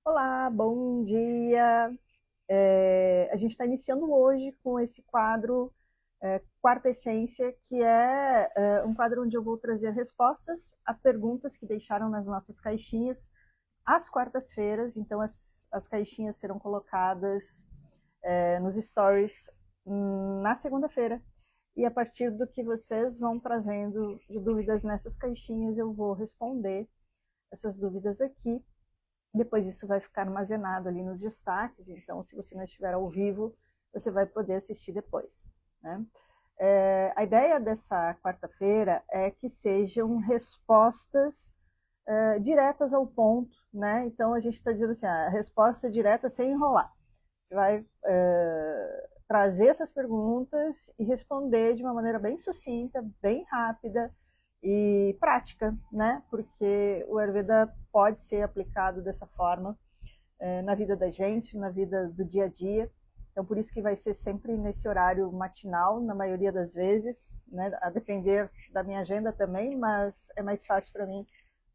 Olá, bom dia. A gente está iniciando hoje com esse quadro Quarta Essência, que é um quadro onde eu vou trazer respostas a perguntas que deixaram nas nossas caixinhas às quartas-feiras. Então, as caixinhas serão colocadas nos stories na segunda-feira. E a partir do que vocês vão trazendo de dúvidas nessas caixinhas, eu vou responder essas dúvidas aqui. Depois isso vai ficar armazenado ali nos destaques, então se você não estiver ao vivo, você vai poder assistir depois, né? A ideia dessa quarta-feira é que sejam respostas diretas ao ponto, né? Então a gente está dizendo assim, a resposta direta sem enrolar. Vai trazer essas perguntas e responder de uma maneira bem sucinta, bem rápida e prática, né? Porque o Ayurveda pode ser aplicado dessa forma na vida da gente, na vida do dia a dia. Então, por isso que vai ser sempre nesse horário matinal, na maioria das vezes, né? A depender da minha agenda também, mas é mais fácil para mim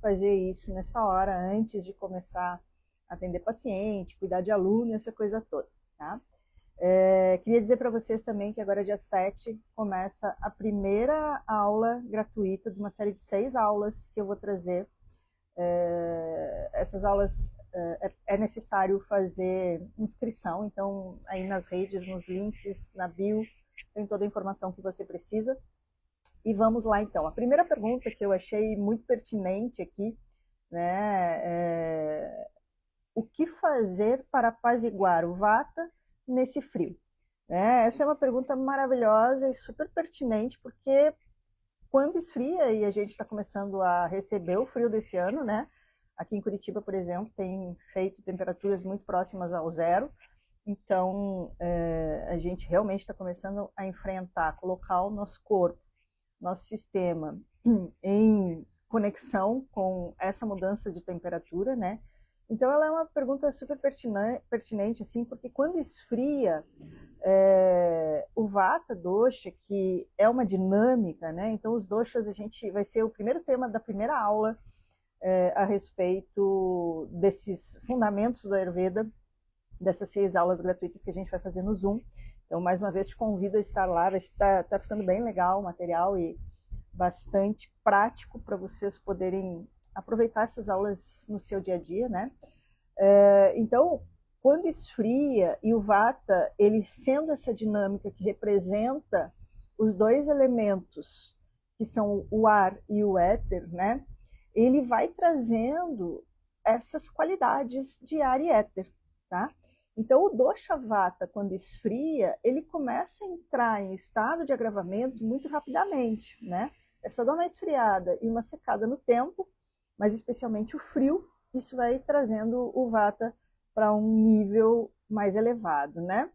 fazer isso nessa hora, antes de começar a atender paciente, cuidar de aluno, essa coisa toda, tá? Queria dizer para vocês também que agora, dia 7, começa a primeira aula gratuita de uma série de 6 aulas que eu vou trazer. Essas aulas é necessário fazer inscrição, então aí nas redes, nos links, na bio, tem toda a informação que você precisa. E vamos lá então. A primeira pergunta que eu achei muito pertinente aqui, né, o que fazer para apaziguar o Vata nesse frio? Essa é uma pergunta maravilhosa e super pertinente, porque quando esfria, e a gente está começando a receber o frio desse ano, né? Aqui em Curitiba, por exemplo, tem feito temperaturas muito próximas ao zero, então a gente realmente está começando a enfrentar, colocar o nosso corpo, nosso sistema em conexão com essa mudança de temperatura, né? Então ela é uma pergunta super pertinente, assim, porque quando esfria, o Vata Dosha, que é uma dinâmica, né? Então os doshas a gente vai ser o primeiro tema da primeira aula a respeito desses fundamentos do Ayurveda, dessas 6 aulas gratuitas que a gente vai fazer no Zoom. Então, mais uma vez, te convido a estar lá, vai estar tá ficando bem legal o material e bastante prático para vocês poderem aproveitar essas aulas no seu dia a dia, né? Então, quando esfria e o Vata, ele sendo essa dinâmica que representa os dois elementos, que são o ar e o éter, né? Ele vai trazendo essas qualidades de ar e éter, tá? Então, o dosha Vata, quando esfria, ele começa a entrar em estado de agravamento muito rapidamente, né? Essa dá uma esfriada e uma secada no tempo, mas especialmente o frio, isso vai trazendo o Vata para um nível mais elevado, né?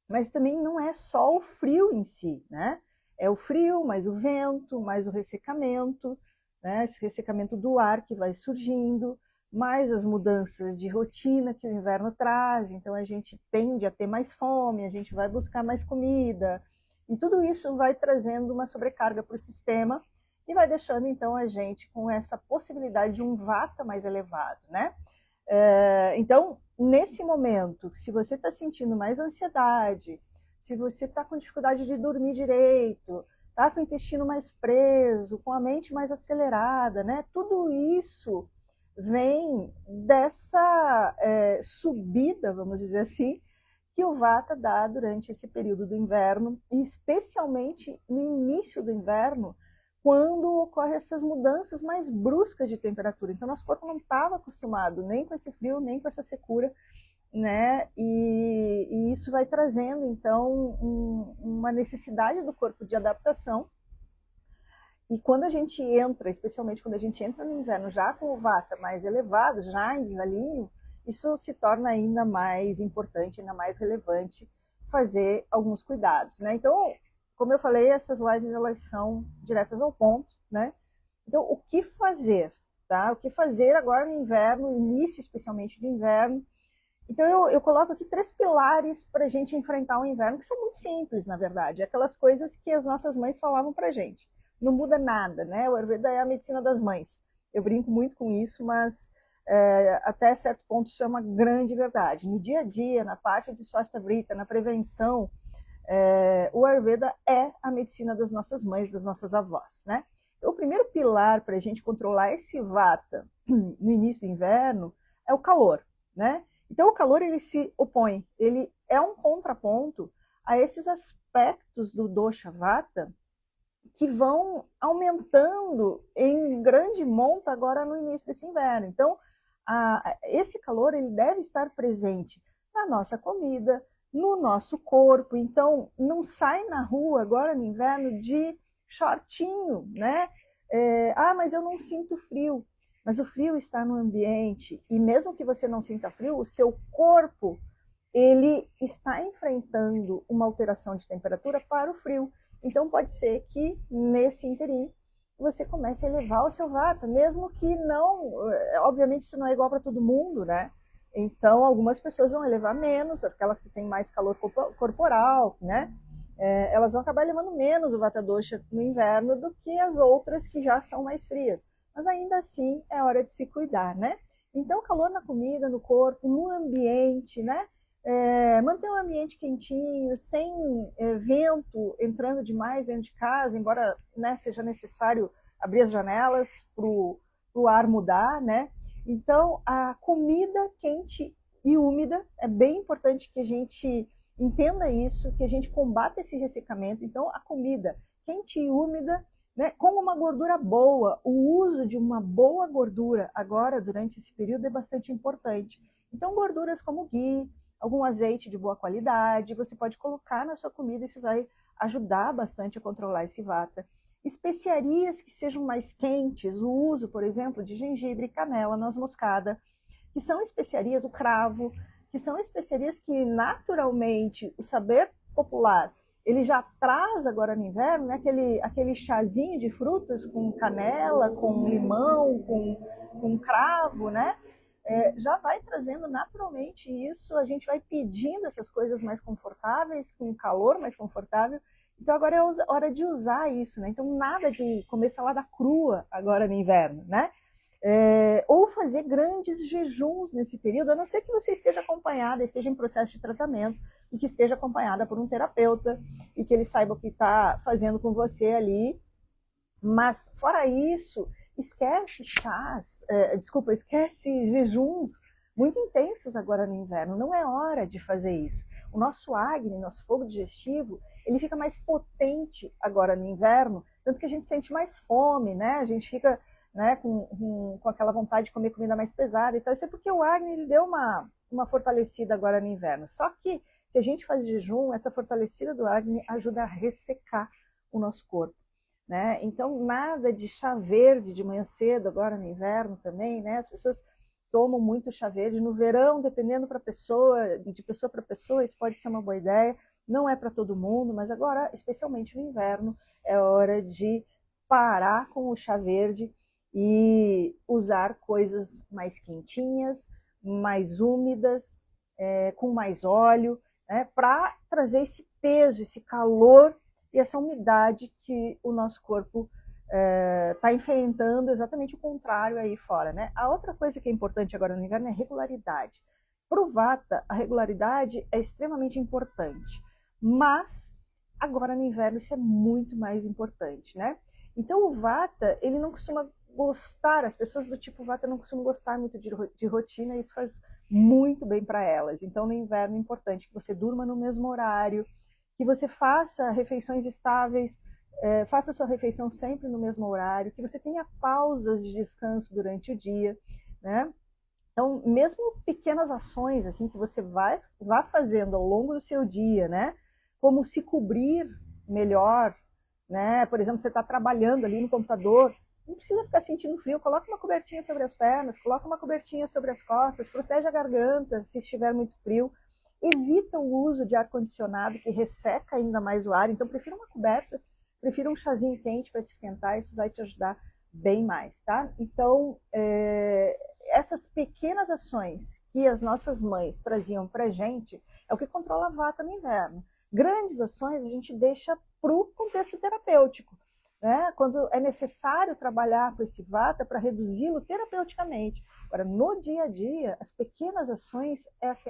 Mas também não é só o frio em si, né? É o frio, mais o vento, mais o ressecamento, né? Esse ressecamento do ar que vai surgindo, mais as mudanças de rotina que o inverno traz, então a gente tende a ter mais fome, a gente vai buscar mais comida, e tudo isso vai trazendo uma sobrecarga para o sistema e vai deixando então a gente com essa possibilidade de um Vata mais elevado, né? Então, nesse momento, se você está sentindo mais ansiedade, se você está com dificuldade de dormir direito, está com o intestino mais preso, com a mente mais acelerada, né? Tudo isso vem dessa subida, vamos dizer assim, que o Vata dá durante esse período do inverno, e especialmente no início do inverno, quando ocorrem essas mudanças mais bruscas de temperatura. Então, nosso corpo não estava acostumado nem com esse frio, nem com essa secura, né? E isso vai trazendo, então, uma necessidade do corpo de adaptação. E quando a gente entra, especialmente quando a gente entra no inverno já com o Vata mais elevado, já em desalinho, isso se torna ainda mais importante, ainda mais relevante fazer alguns cuidados, né? Então, como eu falei, essas lives elas são diretas ao ponto, né? Então, o que fazer, tá? O que fazer agora no inverno, início especialmente de inverno. Então, eu coloco aqui 3 pilares para a gente enfrentar o inverno, que são muito simples, na verdade. Aquelas coisas que as nossas mães falavam para a gente. Não muda nada, né? O Ayurveda é a medicina das mães. Eu brinco muito com isso, mas até certo ponto isso é uma grande verdade. No dia a dia, na parte de Swastavrita, na prevenção, o Ayurveda é a medicina das nossas mães, das nossas avós, né? Então, o primeiro pilar para a gente controlar esse vata no início do inverno é o calor, né? Então, o calor ele se opõe, ele é um contraponto a esses aspectos do dosha vata que vão aumentando em grande monta agora no início desse inverno. Então, esse calor ele deve estar presente na nossa comida, no nosso corpo. Então, não sai na rua agora no inverno de shortinho, né? Mas eu não sinto frio. Mas o frio está no ambiente e mesmo que você não sinta frio, o seu corpo ele está enfrentando uma alteração de temperatura para o frio. Então pode ser que nesse interim você comece a elevar o seu vata, mesmo que não, obviamente isso não é igual para todo mundo, né? Então algumas pessoas vão elevar menos, aquelas que têm mais calor corporal, né? Elas vão acabar elevando menos o vata dosha no inverno do que as outras que já são mais frias. Mas ainda assim é hora de se cuidar, né? Então calor na comida, no corpo, no ambiente, né? Manter o ambiente quentinho, sem vento entrando demais dentro de casa, embora, né, seja necessário abrir as janelas para o ar mudar, né? Então, a comida quente e úmida, é bem importante que a gente entenda isso, que a gente combata esse ressecamento. Então, a comida quente e úmida, né, com uma gordura boa, o uso de uma boa gordura agora, durante esse período, é bastante importante. Então, gorduras como ghee, algum azeite de boa qualidade, você pode colocar na sua comida, isso vai ajudar bastante a controlar esse vata. Especiarias que sejam mais quentes, o uso, por exemplo, de gengibre, canela, noz moscada, que são especiarias, o cravo, que são especiarias que naturalmente o saber popular ele já traz agora no inverno, né, aquele chazinho de frutas com canela, com limão, com cravo, né? Já vai trazendo naturalmente isso, a gente vai pedindo essas coisas mais confortáveis, com calor mais confortável. Então agora é hora de usar isso, né? Então nada de comer salada crua agora no inverno, né? Ou fazer grandes jejuns nesse período, a não ser que você esteja acompanhada, esteja em processo de tratamento e que esteja acompanhada por um terapeuta e que ele saiba o que está fazendo com você ali. Mas fora isso, esquece esquece jejuns muito intensos agora no inverno. Não é hora de fazer isso. O nosso Agni, nosso fogo digestivo, ele fica mais potente agora no inverno, tanto que a gente sente mais fome, né? A gente fica, né, com aquela vontade de comer comida mais pesada e tal. Isso é porque o Agni ele deu uma fortalecida agora no inverno. Só que se a gente faz jejum, essa fortalecida do Agni ajuda a ressecar o nosso corpo. Né? Então, nada de chá verde de manhã cedo, agora no inverno também, né? As pessoas tomam muito chá verde. No verão, dependendo para pessoa, de pessoa para pessoa, isso pode ser uma boa ideia. Não é para todo mundo, mas agora, especialmente no inverno, é hora de parar com o chá verde e usar coisas mais quentinhas, mais úmidas, com mais óleo, né? Para trazer esse peso, esse calor e essa umidade que o nosso corpo está enfrentando, exatamente o contrário aí fora, né? A outra coisa que é importante agora no inverno é a regularidade. Para o Vata, a regularidade é extremamente importante, mas agora no inverno isso é muito mais importante, né? Então o Vata, ele não costuma gostar, as pessoas do tipo Vata não costumam gostar muito de rotina, e isso faz muito bem para elas. Então no inverno é importante que você durma no mesmo horário, que você faça refeições estáveis, faça sua refeição sempre no mesmo horário, que você tenha pausas de descanso durante o dia, né? Então, mesmo pequenas ações assim que você vá fazendo ao longo do seu dia, né? Como se cobrir melhor, né? Por exemplo, você está trabalhando ali no computador, não precisa ficar sentindo frio, coloca uma cobertinha sobre as pernas, coloca uma cobertinha sobre as costas, protege a garganta se estiver muito frio. Evita o uso de ar-condicionado, que resseca ainda mais o ar. Então, prefira uma coberta, prefira um chazinho quente para te esquentar, isso vai te ajudar bem mais, tá? Então, essas pequenas ações que as nossas mães traziam para gente é o que controla a vata no inverno. Grandes ações a gente deixa para o contexto terapêutico. né? Quando é necessário trabalhar com esse vata para reduzi-lo terapeuticamente. Agora, no dia a dia, as pequenas ações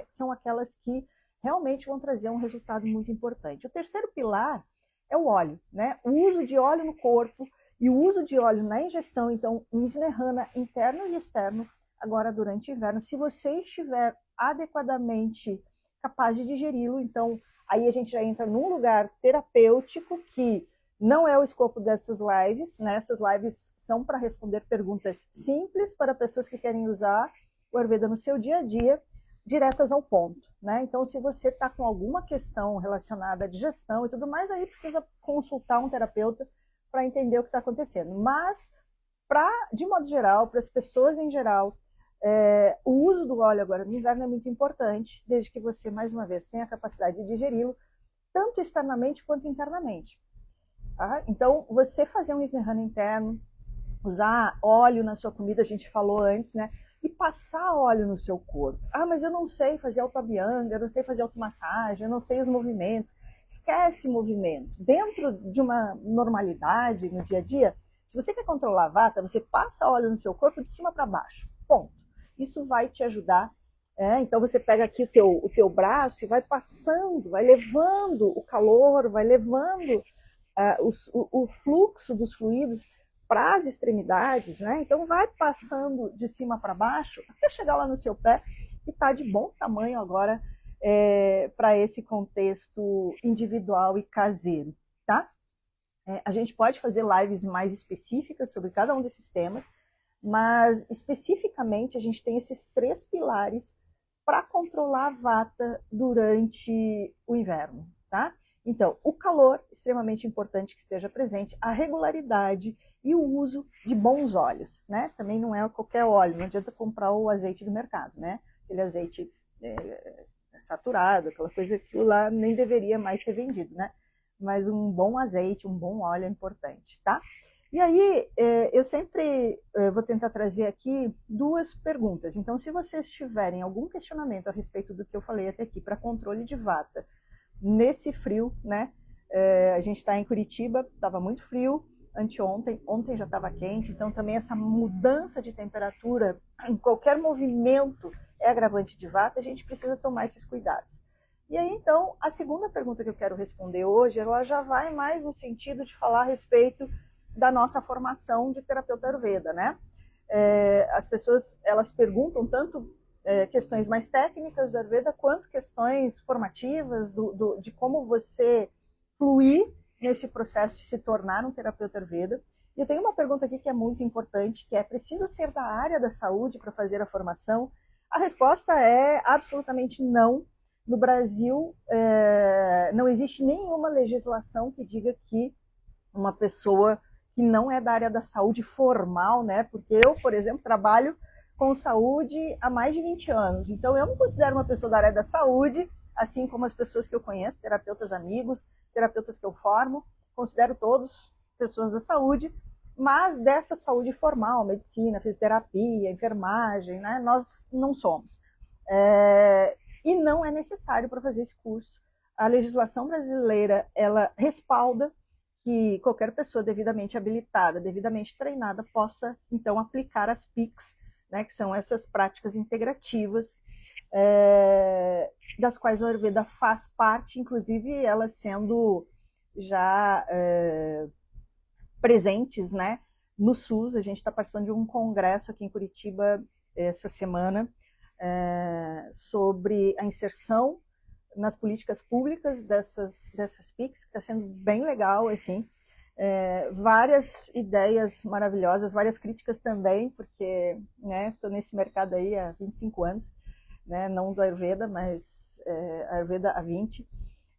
são aquelas que realmente vão trazer um resultado muito importante. O terceiro pilar é o óleo, né? O uso de óleo no corpo e o uso de óleo na ingestão, então, um Snehana interno e externo, agora durante o inverno. Se você estiver adequadamente capaz de digeri-lo, então, aí a gente já entra num lugar terapêutico que não é o escopo dessas lives, né? Essas lives são para responder perguntas simples para pessoas que querem usar o Ayurveda no seu dia a dia, diretas ao ponto, né? Então, se você está com alguma questão relacionada à digestão e tudo mais, aí precisa consultar um terapeuta para entender o que está acontecendo. Mas, de modo geral, para as pessoas em geral, o uso do óleo agora no inverno é muito importante, desde que você, mais uma vez, tenha a capacidade de digeri-lo, tanto externamente quanto internamente. Tá? Então, você fazer um Snehana interno, usar óleo na sua comida, a gente falou antes, né? E passar óleo no seu corpo. Ah, mas eu não sei fazer autoabhyanga, eu não sei fazer automassagem, eu não sei os movimentos. Esquece movimento. Dentro de uma normalidade no dia a dia, se você quer controlar a vata, você passa óleo no seu corpo de cima para baixo. Ponto. Isso vai te ajudar. Então você pega aqui o teu braço e vai passando, vai levando o calor, vai levando o fluxo dos fluidos para as extremidades, né? Então vai passando de cima para baixo até chegar lá no seu pé e tá de bom tamanho agora para esse contexto individual e caseiro, tá? A gente pode fazer lives mais específicas sobre cada um desses temas, mas especificamente a gente tem esses 3 pilares para controlar a vata durante o inverno, tá? Então, o calor, extremamente importante que esteja presente, a regularidade e o uso de bons óleos, né? Também não é qualquer óleo, não adianta comprar o azeite do mercado, né? Aquele azeite saturado, aquela coisa que lá nem deveria mais ser vendido, né? Mas um bom azeite, um bom óleo é importante, tá? E aí, eu sempre vou tentar trazer aqui 2 perguntas. Então, se vocês tiverem algum questionamento a respeito do que eu falei até aqui para controle de vata, nesse frio, né? A gente está em Curitiba, estava muito frio anteontem, ontem já estava quente, então também essa mudança de temperatura, em qualquer movimento é agravante de vata, a gente precisa tomar esses cuidados. E aí, então, a segunda pergunta que eu quero responder hoje, ela já vai mais no sentido de falar a respeito da nossa formação de terapeuta Ayurveda, né? As pessoas, elas perguntam tanto questões mais técnicas do Ayurveda, quanto questões formativas de como você fluir nesse processo de se tornar um terapeuta Ayurveda. E eu tenho uma pergunta aqui que é muito importante, que é: preciso ser da área da saúde para fazer a formação? A resposta é absolutamente não. No Brasil, não existe nenhuma legislação que diga que uma pessoa que não é da área da saúde formal, né? Porque eu, por exemplo, trabalho com saúde há mais de 20 anos. Então, eu não considero uma pessoa da área da saúde, assim como as pessoas que eu conheço, terapeutas amigos, terapeutas que eu formo, considero todos pessoas da saúde, mas dessa saúde formal, medicina, fisioterapia, enfermagem, né? Nós não somos. E não é necessário para fazer esse curso. A legislação brasileira, ela respalda que qualquer pessoa devidamente habilitada, devidamente treinada, possa, então, aplicar as PICs, né, que são essas práticas integrativas, das quais o Ayurveda faz parte, inclusive elas sendo já presentes, né, no SUS. A gente está participando de um congresso aqui em Curitiba essa semana sobre a inserção nas políticas públicas dessas PICs, que está sendo bem legal, assim. Várias ideias maravilhosas, várias críticas também, porque estou nesse mercado aí há 25 anos, né, não do Ayurveda, mas Ayurveda há 20.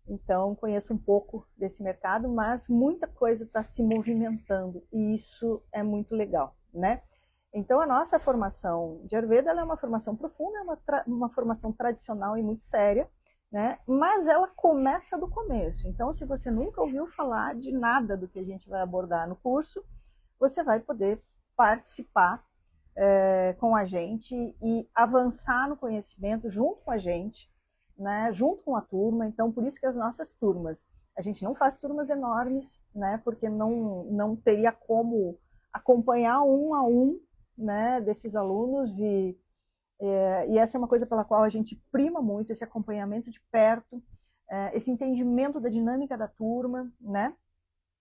Então, conheço um pouco desse mercado, mas muita coisa está se movimentando, e isso é muito legal, né? Então, a nossa formação de Ayurveda ela é uma formação profunda, é uma formação tradicional e muito séria, né? Mas ela começa do começo. Então, se você nunca ouviu falar de nada do que a gente vai abordar no curso, você vai poder participar com a gente e avançar no conhecimento junto com a gente, né? Junto com a turma. Então, por isso que as nossas turmas, A gente não faz turmas enormes, né, porque não teria como acompanhar um a um, né, desses alunos e essa é uma coisa pela qual a gente prima muito, esse acompanhamento de perto, esse entendimento da dinâmica da turma, né?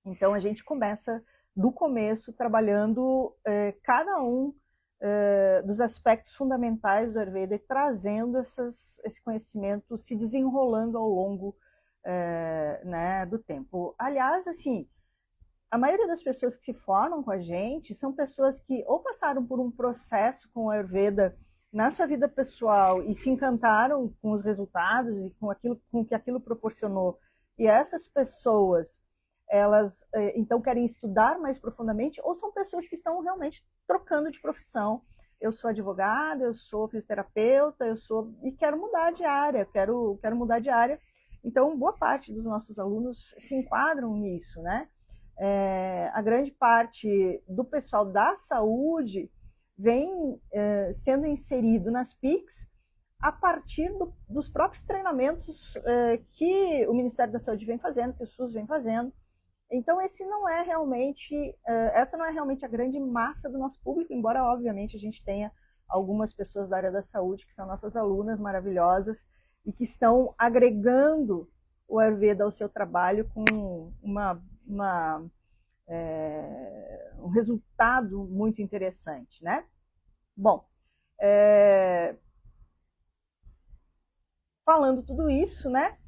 Então a gente começa do começo trabalhando cada um dos aspectos fundamentais do Ayurveda e trazendo esse conhecimento, se desenrolando ao longo né, do tempo. Aliás, assim, a maioria das pessoas que se formam com a gente são pessoas que ou passaram por um processo com o Ayurveda na sua vida pessoal e se encantaram com os resultados e com que aquilo proporcionou. E essas pessoas, elas então querem estudar mais profundamente, ou são pessoas que estão realmente trocando de profissão. Eu sou advogada, eu sou fisioterapeuta, e quero mudar de área, quero mudar de área. Então, boa parte dos nossos alunos se enquadram nisso, né? A grande parte do pessoal da saúde vem sendo inserido nas PICs a partir dos próprios treinamentos que o Ministério da Saúde vem fazendo, que o SUS vem fazendo. Então, essa não é realmente a grande massa do nosso público, embora, obviamente, a gente tenha algumas pessoas da área da saúde que são nossas alunas maravilhosas e que estão agregando o Ayurveda ao seu trabalho com um resultado muito interessante, né? Bom, falando tudo isso, né?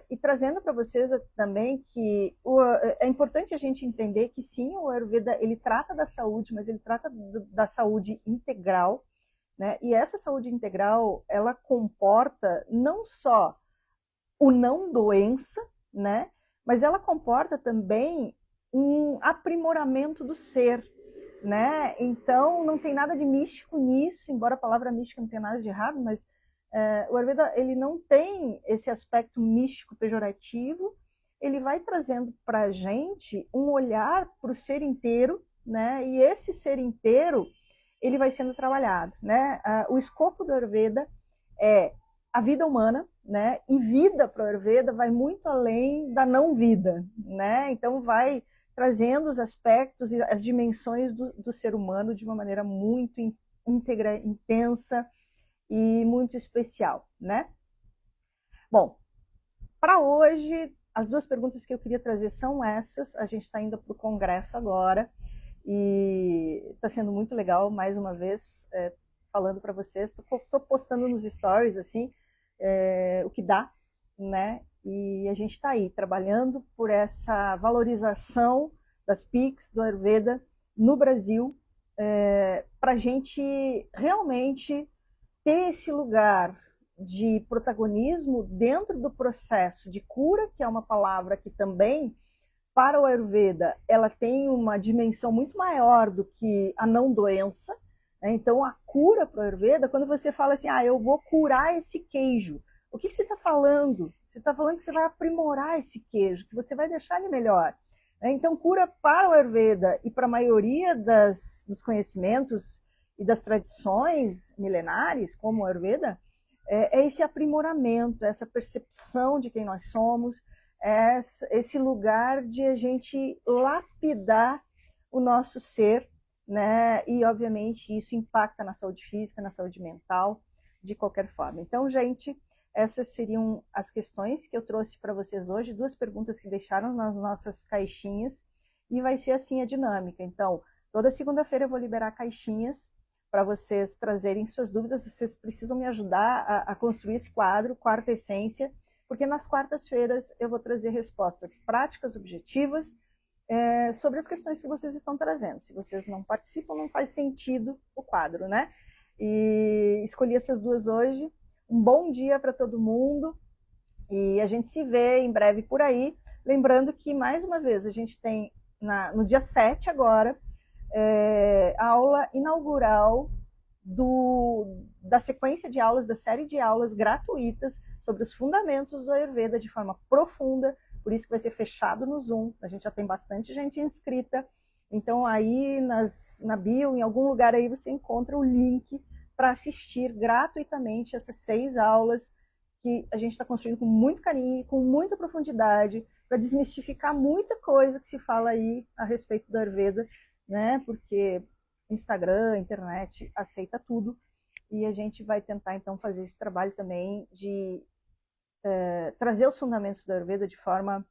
E trazendo para vocês também que é importante a gente entender que sim, o Ayurveda ele trata da saúde, mas ele trata da saúde integral, né? E essa saúde integral ela comporta não só o não doença, né? Mas ela comporta também um aprimoramento do ser, né? Então não tem nada de místico nisso, embora a palavra mística não tenha nada de errado, mas o Ayurveda ele não tem esse aspecto místico pejorativo, ele vai trazendo para a gente um olhar para o ser inteiro, né? E esse ser inteiro ele vai sendo trabalhado, né? O escopo do Ayurveda é a vida humana, né? E vida para o Ayurveda vai muito além da não vida, né? Então vai trazendo os aspectos e as dimensões do ser humano de uma maneira muito íntegra, intensa e muito especial, né? Bom, para hoje as duas perguntas que eu queria trazer são essas. A gente está indo para o congresso agora e está sendo muito legal mais uma vez falando para vocês. Estou postando nos stories assim o que dá, né? E a gente está aí trabalhando por essa valorização das PICs do Ayurveda no Brasil, para a gente realmente ter esse lugar de protagonismo dentro do processo de cura, que é uma palavra que também, para o Ayurveda, ela tem uma dimensão muito maior do que a não doença. Então, a cura para o Ayurveda, quando você fala assim, eu vou curar esse queijo, o que você está falando? Você está falando que você vai aprimorar esse queijo, que você vai deixar ele melhor. Então, cura para o Ayurveda e para a maioria dos conhecimentos e das tradições milenares, como o Ayurveda, é esse aprimoramento, essa percepção de quem nós somos, esse lugar de a gente lapidar o nosso ser, né? E, obviamente, isso impacta na saúde física, na saúde mental, de qualquer forma. Então, gente, essas seriam as questões que eu trouxe para vocês hoje, duas perguntas que deixaram nas nossas caixinhas, e vai ser assim a dinâmica. Então, toda segunda-feira eu vou liberar caixinhas para vocês trazerem suas dúvidas. Vocês precisam me ajudar a construir esse quadro, Quarta Essência, porque nas quartas-feiras eu vou trazer respostas práticas, objetivas, sobre as questões que vocês estão trazendo. Se vocês não participam, não faz sentido o quadro, né? E escolhi essas duas hoje. Um bom dia para todo mundo e a gente se vê em breve por aí. Lembrando que, mais uma vez, a gente tem no dia 7 agora, a aula inaugural da sequência de aulas, da série de aulas gratuitas sobre os fundamentos do Ayurveda de forma profunda, por isso que vai ser fechado no Zoom, a gente já tem bastante gente inscrita, então aí na bio, em algum lugar aí você encontra o link para assistir gratuitamente essas 6 aulas que a gente está construindo com muito carinho, com muita profundidade, para desmistificar muita coisa que se fala aí a respeito do Ayurveda, né? Porque Instagram, internet aceita tudo, e a gente vai tentar então fazer esse trabalho também de trazer os fundamentos do Ayurveda de forma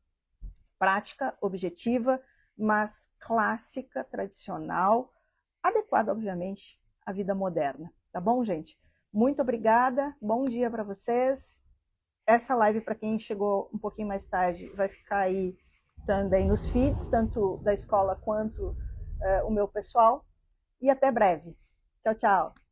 prática, objetiva, mas clássica, tradicional, adequada, obviamente, à vida moderna. Tá bom, gente? Muito obrigada, bom dia para vocês. Essa live, para quem chegou um pouquinho mais tarde, vai ficar aí também nos feeds, tanto da escola quanto o meu pessoal. E até breve. Tchau, tchau.